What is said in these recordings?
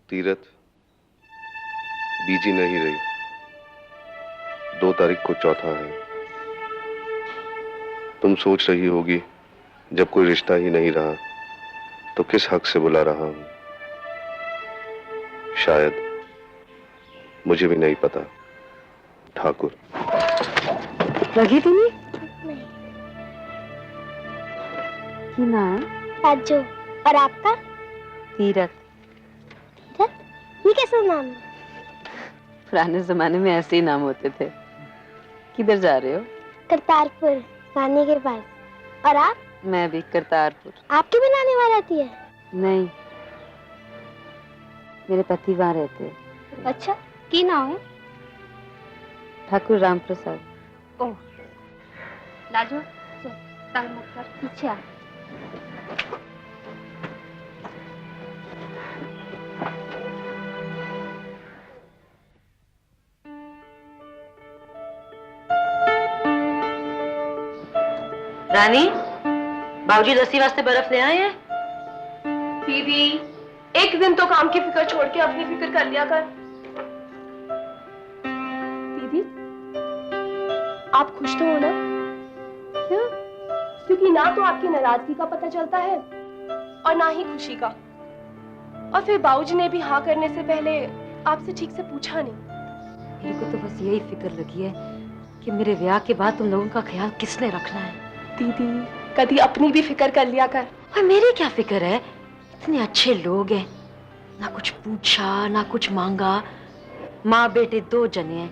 तीरथ बीजी नहीं रही। 2 तारीख को चौथा है। तुम सोच रही होगी जब कोई रिश्ता ही नहीं रहा तो किस हक से बुला रहा हूं। शायद मुझे भी नहीं पता। ठाकुर। लगी तुम्हें? नहीं। की नाम? राजू। और आपका? तीरथ। तीरथ? ये कैसा नाम है? पुराने जमाने में ऐसे ही नाम होते थे। किधर जा रहे हो? करतारपुर, नानी के पास। और आप? मैं भी करतारपुर। आपकी भी नानी वहाँ रहती है? नहीं, मेरे पति वहाँ रहते हैं। अच्छा, की नाम है? ठाकुर राम प्रसाद। ओह, लाजो, तंग मत कर, पीछे आ। रानी, बाबूजी लस्सी वास्ते बर्फ ले आए हैं? दीदी, एक दिन तो काम की फिक्र छोड़ के अपनी फिक्र कर लिया कर। दीदी, आप खुश तो हो ना? क्यों? क्योंकि ना तो आपकी नाराजगी का पता चलता है और ना ही खुशी का। और फिर बाबूजी ने भी हाँ करने से पहले आपसे ठीक से पूछा नहीं। मेरे को तो बस यही फिक्र लगी है कि मेरे ब्याह के बाद तुम लोगों का ख्याल किसने रखना है। दीदी, कभी अपनी भी फिक्र कर लिया कर। और मेरी क्या फिक्र है? इतने अच्छे लोग हैं, ना कुछ पूछा ना कुछ मांगा। माँ बेटे 2 जने हैं।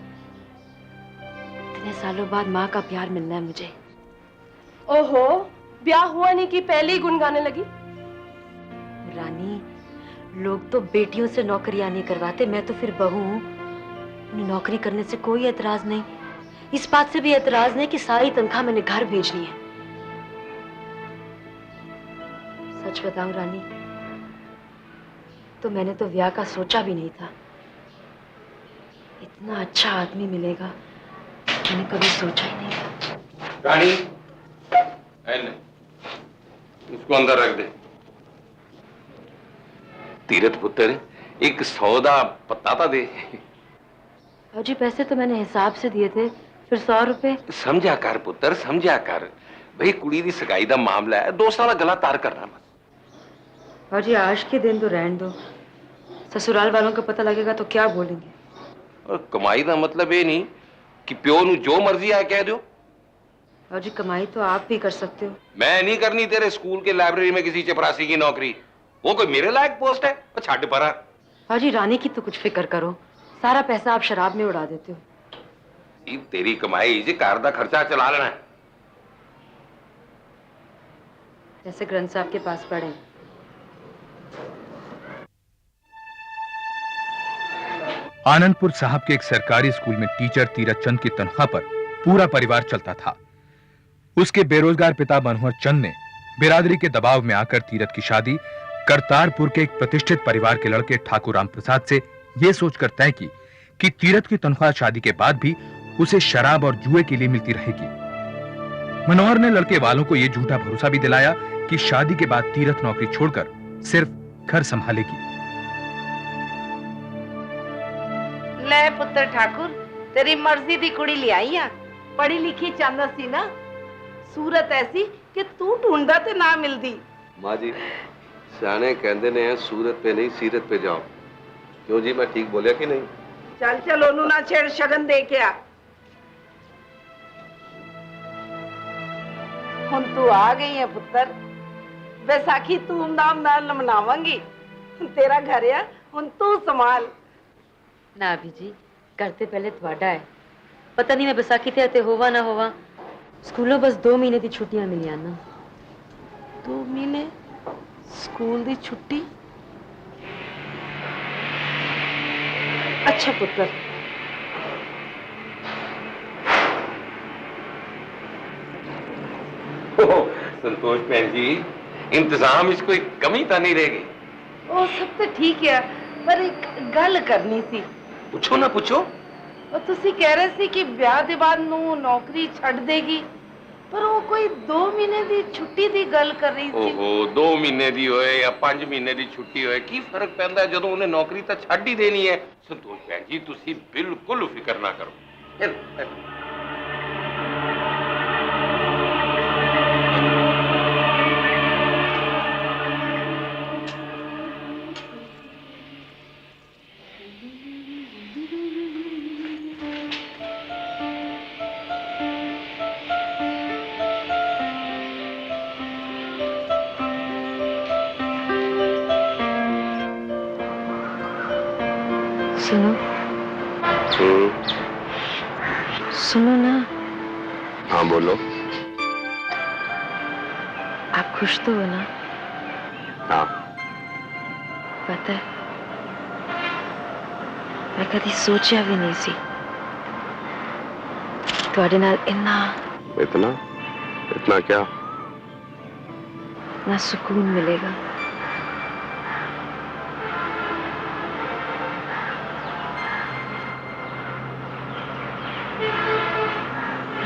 इतने सालों बाद माँ का प्यार मिलना है मुझे। ओहो, ब्याह हुआ नहीं कि पहले ही गुनगाने लगी। रानी, लोग तो बेटियों से नौकरियां नहीं करवाते, मैं तो फिर बहू हूँ। उन्हें नौकरी करने से कोई एतराज नहीं। इस बात से भी एतराज नहीं कि सारी तनख्वाह मैंने घर भेजनी है। सच बताऊं रानी, तो मैंने तो ब्याह का सोचा भी नहीं था। इतना अच्छा आदमी मिलेगा मैंने कभी सोचा ही नहीं था। रानी, इसको अंदर रख दे। तीरथ पुत्र, एक सौदा पत्ता दे। जी पैसे तो मैंने हिसाब से दिए थे, फिर 100 रुपए। समझा कर पुत्र, समझा कर। भाई कुड़ी दी सगाई दा मामला है, 2 साल गला तार करना बस। और जी आज के दिन तो रहने दो, ससुराल वालों को पता लगेगा तो क्या बोलेंगे। और कमाई का मतलब ये नहीं कि प्यो नु जो मर्जी आए कह दो। और जी कमाई तो आप भी कर सकते हो। मैं नहीं करनी तेरे स्कूल के लाइब्रेरी में किसी चपरासी की नौकरी। वो कोई मेरे लायक पोस्ट है? छड़ परा। और जी रानी की तो कुछ फिक्र करो, सारा पैसा आप शराब में उड़ा देते हो। तेरी कमाई जी घर का खर्चा चला लेना है। जैसे ग्रंथ साहब के पास पढ़े। आनंदपुर साहब के एक सरकारी स्कूल में टीचर तीरथ चंद की तनख्वाह पर पूरा परिवार चलता था। उसके बेरोजगार पिता मनोहर चंद ने बिरादरी के दबाव में आकर तीरथ की शादी करतारपुर के एक प्रतिष्ठित परिवार के लड़के ठाकुर राम प्रसाद से यह सोचकर तय की कि तीरथ की तनख्वाह शादी के बाद भी उसे शराब और जुए के लिए मिलती रहेगी। मनोहर ने लड़के वालों को यह झूठा भरोसा भी दिलाया कि शादी के बाद तीरथ नौकरी छोड़कर सिर्फ घर संभालेगी। ले पुत्र ठाकुर, तेरी मर्जी दी कुड़ी ले आई आ। पढ़ी लिखी चाहता सी ना, सूरत ऐसी कि तू ढूंढदा ते ना मिलदी। माँ जी, सियाने कहते ने सूरत पे नहीं सीरत पे जाओ। क्यों जी, मैं ठीक बोलिया कि नहीं? चल चल ओनू ना छेड़, शगन दे के आ। हुन तू आ गई है पुत्र, बैसाखी धूमधाम नाल मनावांगी। तेरा घर है, हुन तू संभाल। ना अभी जी, करते पहले ਤੁਹਾਡਾ है। पता नहीं मैं बैसाखी ते होवा ना होवा। स्कूलों बस 2 महीने की छुट्टियां मिलियां ना। 2 महीने स्कूल दी छुट्टी? अच्छा पुत्र, संतोष भैन जी, इंतजाम इस कोई कमी तो नहीं रहेगी? वो सब तो ठीक है, पर एक गल करनी सी। पूछो ना पूछो। और तुसी कह रहे सी कि ब्याह दे बाद नू नौकरी छड़ देगी, पर वो कोई 2 महीने दी छुट्टी दी गल कर रही थी। ओहो 2 महीने दी होए या 5 महीने दी छुट्टी होए की फर्क पैंदा है ਜਦੋਂ ਉਹਨੇ ਨੌਕਰੀ ਤਾਂ ਛੱਡ ਹੀ ਦੇਣੀ ਹੈ। ਸੰਤੋਸ਼ ਭੈਣ ਜੀ ਤੁਸੀਂ ਬਿਲਕੁਲ ਫਿਕਰ ਨਾ ਕਰੋ। सुनो सुनो ना। हाँ बोलो। आप खुश तो हो ना? हाँ। पता है मैं कभी सोचा भी नहीं सी ਤੁਹਾਡੇ ਨਾਲ इतना इतना क्या? ना सुकून मिलेगा।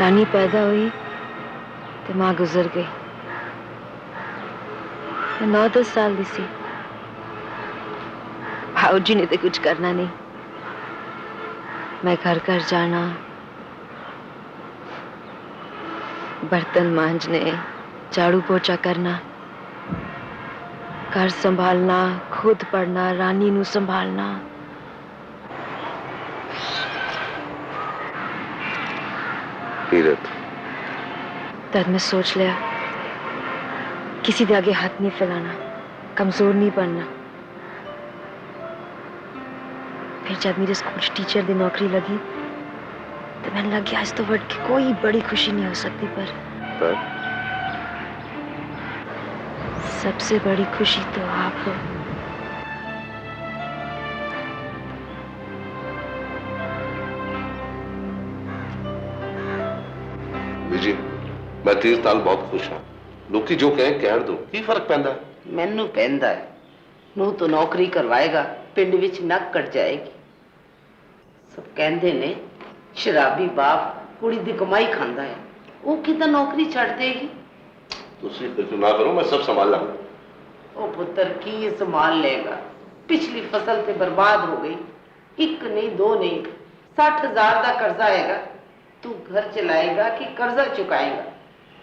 रानी पैदा हुई तो माँ गुजर गई। मैं 9-10 साल दी सी। भाऊजी ने तो कुछ करना नहीं। मैं घर घर जाना, बर्तन मांजने, झाड़ू पोछा करना, घर संभालना, खुद पढ़ना, रानी नू संभालना। तीरथ तद मैं सोच लिया किसी के आगे हाथ नहीं फैलाना, कमजोर नहीं बनना। फिर जब मेरे स्कूल टीचर की नौकरी लगी तो मैंने लगी आज तो वर्ड की कोई बड़ी खुशी नहीं हो सकती, पर सबसे बड़ी खुशी तो आप हो। जी मैं 30 साल बहुत खुश हाँ। लोग जो कहें कह दो, की फर्क पैंदा है? मैनू पैंदा है। नू तो नौकरी करवाएगा, पिंड विच नक कट जाएगी। सब कहंदे ने शराबी बाप कुड़ी दी कमाई खांदा है, वो किदा नौकरी छड़ देगी। तुसी फिक्र ना करो, मैं सब संभाल लूंगा। ओ पुत्र की संभाल लेगा? पिछली फसल ते बर्बाद हो गई। 1 नहीं 2 नहीं 60,000 का कर्जा हैगा। तू घर चलाएगा कि कर्जा चुकाएगा,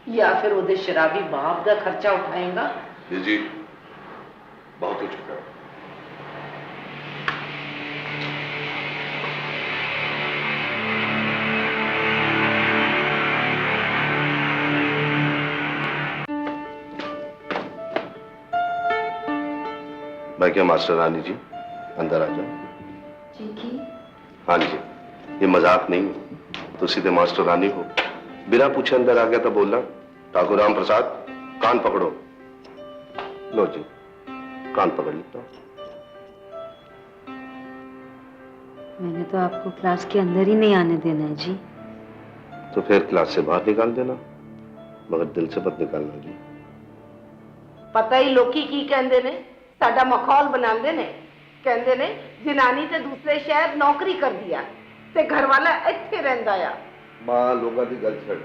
या फिर उधर शराबी बाप का खर्चा उठाएगा? जी बहुत हो चुका है। मैं क्या मास्टर रानी जी अंदर आ जाओ। जी हाँ जी, ये मजाक नहीं है। तो सीधे मास्टर रानी हो, बिना पूछे अंदर आ गया तो बोलना ठाकुर राम प्रसाद कान पकड़ो। लो जी कान पकड़ लेता। मैंने तो आपको क्लास के अंदर ही नहीं आने देना है जी। तो फिर क्लास से बाहर निकाल देना, मगर दिल से मत निकालना जी। पता ही लोकी की कहंदे ने, साडा माहौल बनांदे ने। कहंदे ने जनानी ते दूसरे शहर नौकरी कर दिया ते घर वाला इत्थे रहिंदा आ। मां लोगों की गल छड़,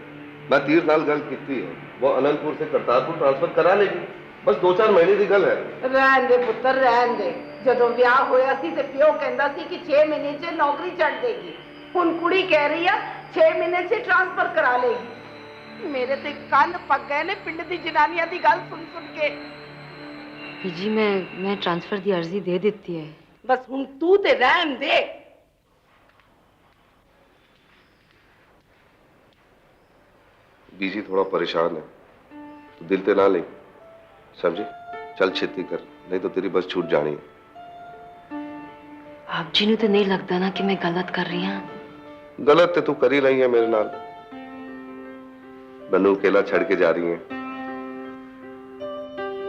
मैं 30 साल गल की है, वो अनंतपुर से करतारपुर ट्रांसफर करा लेगी। बस 2-4 महीने की गल है। रहन दे पुत्र रहन दे। जदों ब्याह होया सी ते प्यो कहंदा सी कि 6 महीने च नौकरी छड़ देगी। हुण कुड़ी कह रही है 6 महीने से ट्रांसफर करा लेगी। मेरे ते कान पक गए ने पिंड दी जनानियां दी गल सुन सुन के। जी मैं ट्रांसफर की अर्जी दे दी है। बस हुण तू ते रहन दे। बीजी थोड़ा परेशान है तो दिल ते ना ले, समझे? चल छेती कर, नहीं तो तेरी बस छूट जानी है। आप जी ने तो नहीं लगता ना कि मैं गलत कर रही हूँ? गलत ते तू कर ही रही है मेरे नाल। बनू अकेला छड़ के जा रही है।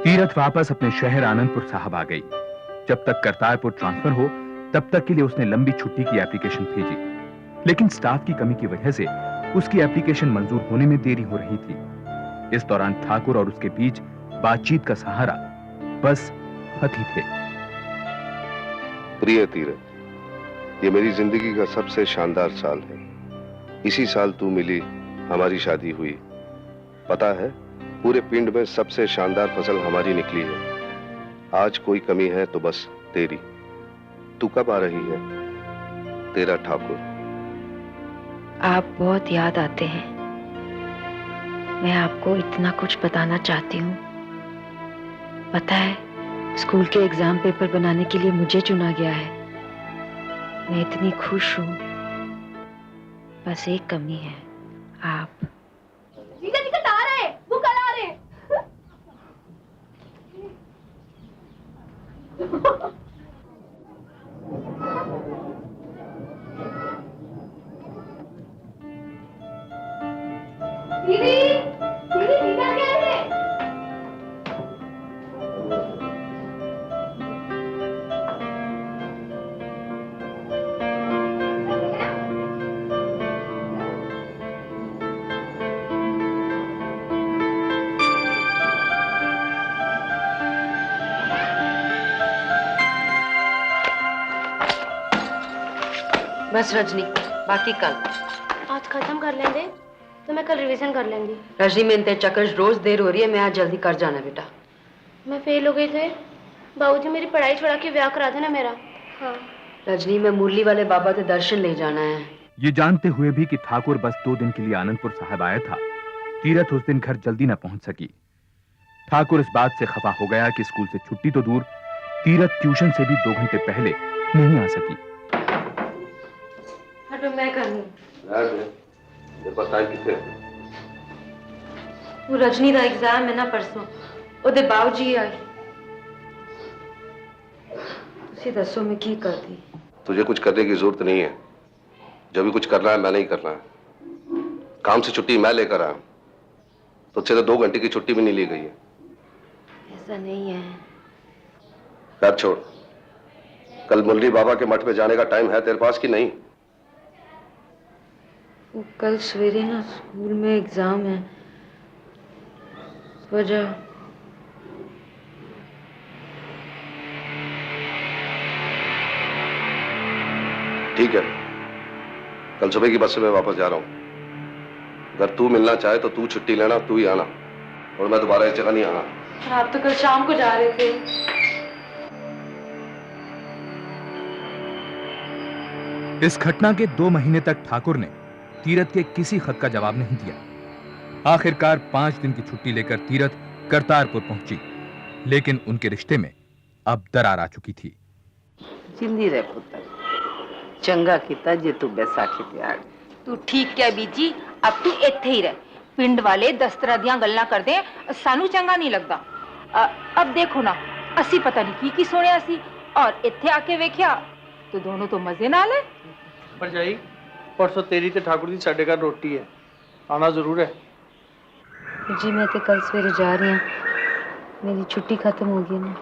तीरथ वापस अपने शहर आनंदपुर साहब आ गई। जब तक करतारपुर ट्रांसफर हो तब तक के लिए उसने लंबी छुट्टी की एप्लीकेशन भेजी, लेकिन स्टाफ की कमी की वजह से उसकी एप्लीकेशन मंजूर होने में देरी हो रही थी। इस दौरान ठाकुर और उसके बीच बातचीत का सहारा बस पति थे। प्रिय तीरथ, ये मेरी जिंदगी का सबसे शानदार साल है। इसी साल तू मिली, हमारी शादी हुई पता है, पूरे पिंड में सबसे शानदार फसल हमारी निकली है। आज कोई कमी है तो बस तेरी। तू कब आ रही है? तेरा ठाकुर। आप बहुत याद आते हैं। मैं आपको इतना कुछ बताना चाहती हूँ। पता है, स्कूल के एग्जाम पेपर बनाने के लिए मुझे चुना गया है। मैं इतनी खुश हूँ। बस एक कमी है, आप। जीजा जी कल आ रहे हैं, वो कल आ रहे हैं। दीदी, दीदी जीजा कह रहे हैं। बस रजनी, बाकी कल। आज खत्म कर लेंगे तो मैं कल रिवीजन कर लेंगी। रजनी, में इंतजार चक्कर रोज देर हो रही है। मैं आज जल्दी कर जाना बेटा। मैं फेल हो गई थे, बाबूजी मेरी पढ़ाई छुड़ा के ब्याह करा देना मेरा। हाँ रजनी, मैं मुरली वाले बाबा के दर्शन ले जाना है। ये जानते हुए भी कि ठाकुर बस 2 दिन के लिए आनंदपुर साहब आया था, तीरथ उस दिन घर जल्दी न पहुंच सकी। ठाकुर इस बात से खफा हो गया कि स्कूल से छुट्टी तो दूर, तीरथ ट्यूशन से भी 2 घंटे पहले नहीं आ सकी। हटो, मैं कर लूं। मेरे पास टाइम कितने? वो रजनी का एग्जाम है ना परसों, ओदे बाबूजी आई। तुसी दसो मैं की करती। तुझे कुछ करने की जरूरत नहीं है। जो भी कुछ करना है मैंने ही करना है। काम से छुट्टी मैं लेकर आया, तुझसे तो 2 घंटे की छुट्टी भी नहीं ली गई है। ऐसा नहीं है। खैर छोड़, कल मुरली बाबा के मठ में जाने का टाइम है तेरे पास कि नहीं? वो कल सवेरे ना स्कूल में एग्जाम है, वजह। ठीक है, कल सुबह की बस से मैं वापस जा रहा हूं। अगर तू मिलना चाहे तो तू छुट्टी लेना, तू ही आना, और मैं दोबारा इस जगह नहीं आना। आप तो कल शाम को जा रहे थे। इस घटना के 2 महीने तक ठाकुर ने तीरथ के किसी खत का जवाब नहीं दिया। आखिरकार 5 दिन की छुट्टी लेकर तीरथ करतारपुर पहुंची, लेकिन उनके रिश्ते में अब दरार आ चुकी थी। जिंदी रह पुत्र, चंगा किता जे तू बैसाखी पे आ गई। तू ठीक क्या बीजी, अब तू इत्थे ही रह। पिंड वाले 10 तरह दियां गल्लां करदे, सानू चंगा नहीं लगदा। अब देखो ना, असी पता नहीं की सुनिया सी, और इत्थे आके वेख्या तो दोनों तो मजे नाल है। भरजाई, परसों तेरी ते ठाकुर दी साडे घर रोटी है, आना जरूर है। जी मैं तो कल सवेरे जा रही हूँ, मेरी छुट्टी खत्म हो गई ना।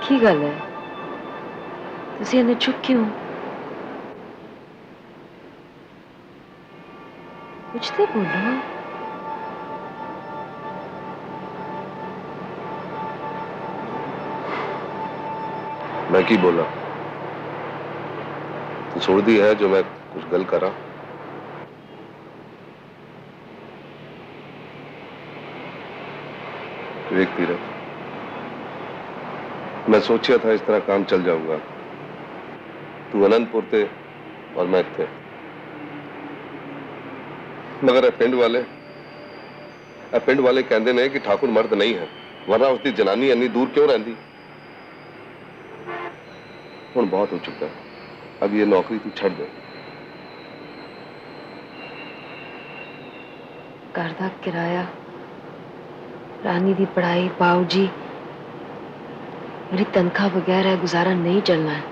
की गल है, तुसी इन्ने चुप क्यों? कुछ तो बोलो। मैं की बोला? तू छोड़ दी है जो मैं कुछ गल करा? देख तीरथ, मैं सोचा था इस तरह काम चल जाऊंगा। तू अनंतपुर थे और मैं थे, मगर पिंड वाले कहते ने कि ठाकुर मर्द नहीं है, वरना उसकी जनानी इन्नी दूर क्यों रहती। हुण बहुत हो चुका है, अब ये नौकरी तू छड़ दे। घर दा किराया, रानी दी पढ़ाई, बाऊजी, मेरी तनख्वाह बगैर है गुजारा नहीं चलना है।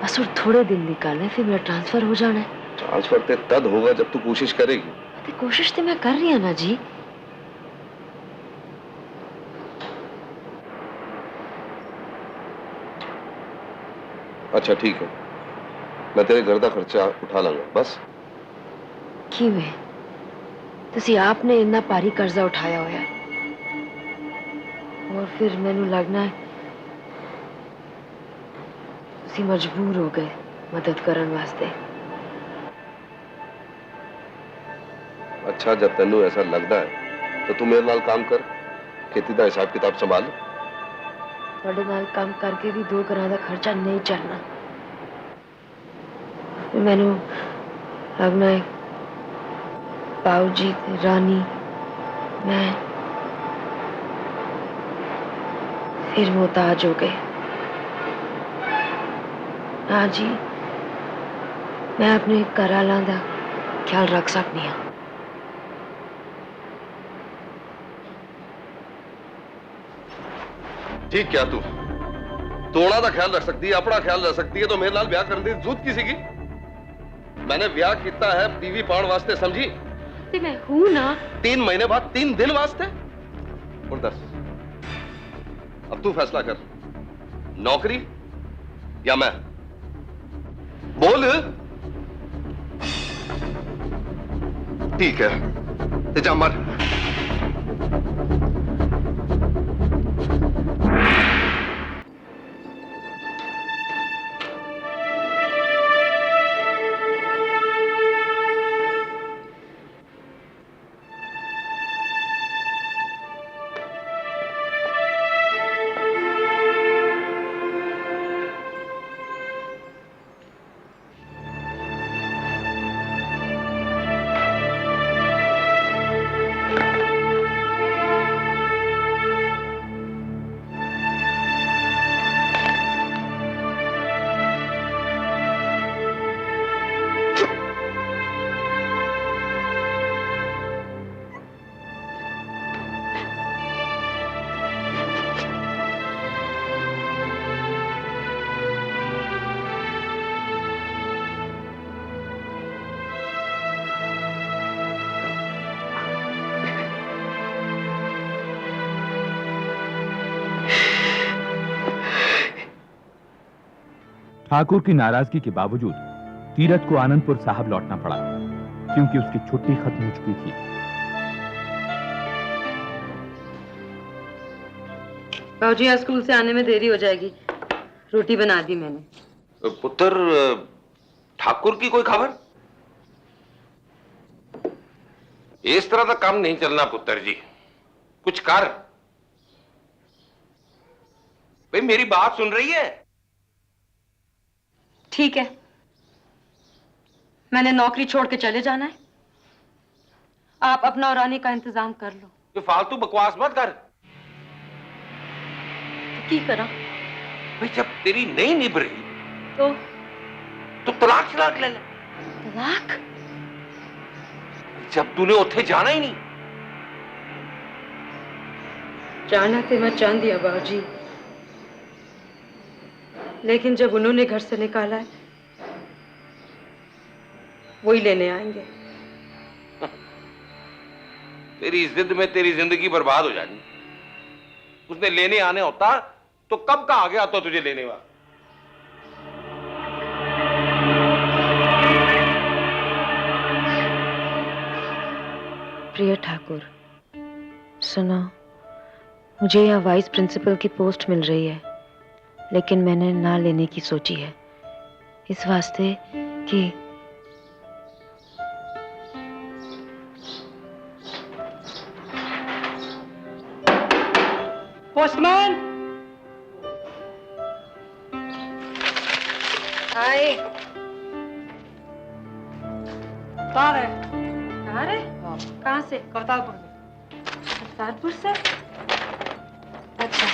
बस और थोड़े दिन निकाले, फिर मेरा ट्रांसफर हो जाना है। ट्रांसफर ते तद होगा जब तू कोशिश करेगी। तो कोशिश तो मैं कर रही हूं ना जी। अच्छा ठीक है, मैं तेरे घर का खर्चा उठा लांगा बस। ਕਿਵੇਂ ਤੁਸੀਂ ਆਪ ਨੇ ਇੰਨਾ ਭਾਰੀ ਕਰਜ਼ਾ ਉਠਾਇਆ ਹੋਇਆ और फिर मैनू लगना है ਤੁਸੀਂ ਮਜਬੂਰ ਹੋ ਗਏ मदद करने वास्ते। अच्छा, जब तेनू ऐसा लगता है तो तू मेरे नाल काम कर, खेती का हिसाब किताब संभाल। ਤੁਹਾਡੇ ਨਾਲ काम करके भी 2 घरां दा खर्चा नहीं चलना। मैनू लगना है बाऊ जी ते रानी मैं फिर मोहताज हो गए। हाँ जी, मैं अपने घर आलां दा ख्याल रख सकती हाँ। ठीक क्या तू ਉਹਨਾਂ ਦਾ ख्याल रख सकती है, अपना ख्याल रख सकती है, तो मेरे नाल ब्याह करने की जरूरत की सीगी? मैंने ब्याह किया है बीवी पाउण वास्ते, समझी? ते मैं हूं ना। 3 महीने बाद 3 दिन वास्ते। और दस, अब तू फैसला कर, नौकरी या मैं? बोल। ठीक है, ते जा मर। ठाकुर की नाराजगी के बावजूद तीरथ को आनंदपुर साहब लौटना पड़ा क्योंकि उसकी छुट्टी खत्म हो चुकी थी। बाबूजी आज स्कूल से आने में देरी हो जाएगी, रोटी बना दी मैंने। पुत्र, ठाकुर की कोई खबर? इस तरह का काम नहीं चलना पुत्र जी, कुछ कर। भाई मेरी बात सुन रही है? ठीक है, मैंने नौकरी छोड़ के चले जाना है। आप अपना और रानी का इंतजाम कर लो। ये फालतू बकवास मत कर। की करा? भाई जब तेरी नहीं निभ रही तो तलाक ले ले। तलाक? जब तूने उठे जाना ही नहीं। जाना तो मैं चाहती हूँ बाबूजी, लेकिन जब उन्होंने घर से निकाला है वही लेने आएंगे। तेरी जिद में तेरी जिंदगी बर्बाद हो जानी। उसने लेने आने होता तो कब का आ गया तो तुझे लेने वाला। प्रिय ठाकुर, सुनो, मुझे यहाँ वाइस प्रिंसिपल की पोस्ट मिल रही है, लेकिन मैंने ना लेने की सोची है, इस वास्ते कि पोस्टमैन आए। कहाँ है? कहाँ रे? कहाँ से? करतारपुर से। करतारपुर से? अच्छा।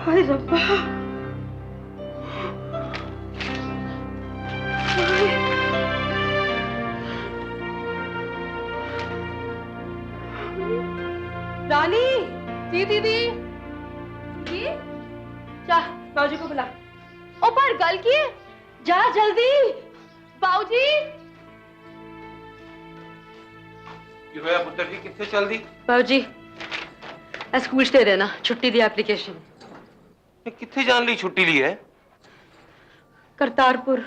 हाय रब्बा, रानी, जी दीदी, जी, जा बाबूजी को बुला। ओ पर गल की है, जा जल्दी, बाबूजी। क्यों है पुत्र जी, कितने चल दी? बाबूजी स्कूल से रहना, छुट्टी दी एप्लीकेशन। कितने जान ली छुट्टी ली है? करतारपुर।